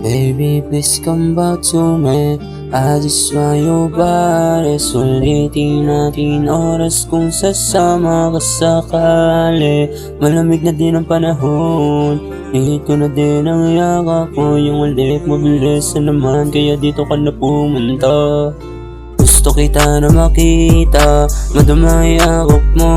Baby, please come back to me. I just want your body. Sulitin natin oras kung sasama ka sakali. Malamig na din ang panahon, hihit ko na din ang yakap mo. Yung halik mabilis na naman, kaya dito ka na pumunta. Gusto kita na makita, madamay akop mo.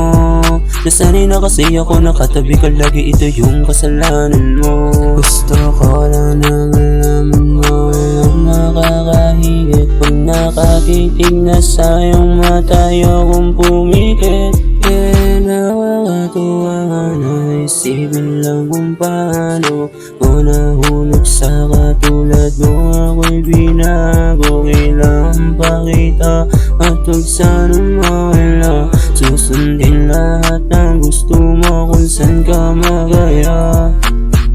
Nasanay na kasi ako, nakatabi ka lagi, ito yung kasalanan mo. Gusto ko lang na malaman mo, walang makakahigit. Pag nakatitig na sa iyong mata, ayokong pumikit. Kaya nakakatuwa na isipin lang kung paano ko nahulog sa katulad mo. Ako'y binago, kailangan pakita at huwag sanang mawala. Susundin lahat ng gusto mo kung saan ka magaya.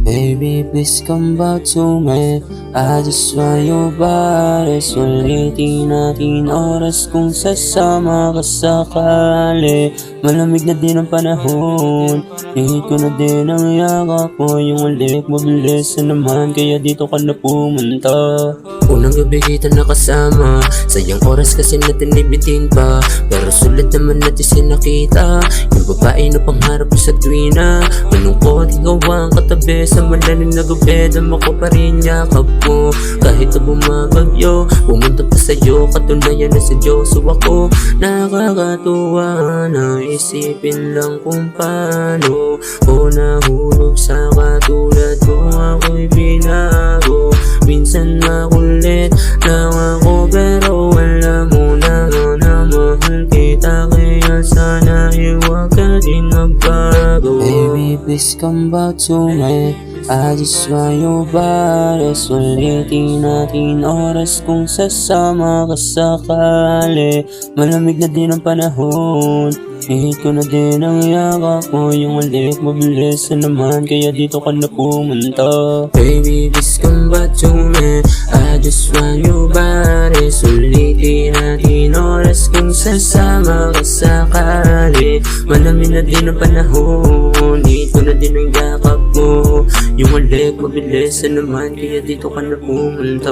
Baby, please come back to me. I just want your body. Sulitin natin oras kung sasama ka sakali. Malamig na din ang panahon, hihit ko na din ang yakap mo. Yung halik mabilis na naman, kaya dito ka na pumunta. Unang gabi kita nakasama, sayang oras kasi natin libitin pa. Pero sulit naman natin sinakita, yung babae na pangharap ko sa tuwina. Malungkot, ikaw ang katabi sa malalim na gabi. Dama ko pa rin yakap mo, kahit na bumabagyo. Pumunta pa sa'yo, katunayan na sa Diyos. So ako nakakatuwa na isipin lang kung paano ko nahulog sa katulad ko. Ako'y binago, minsan makulit lang ako, pero alam mo na mahal kita. Kaya sana huwag ka din magbago. Baby, please come back to me. I just want your body. Sulitin natin oras kung sasama ka sakali. Malamig na din ang panahon, hihit ko na din ang yakap mo. Yung halik mabilis na naman, kaya dito ka na pumunta. Baby, please come back to me. I just want your body. Sulitin natin oras kung sasama ka sakali. Malamig na din ang panahon, hihit ko na din ang yakap mo. Yung halik mabilis na naman, kaya dito ka na pumunta.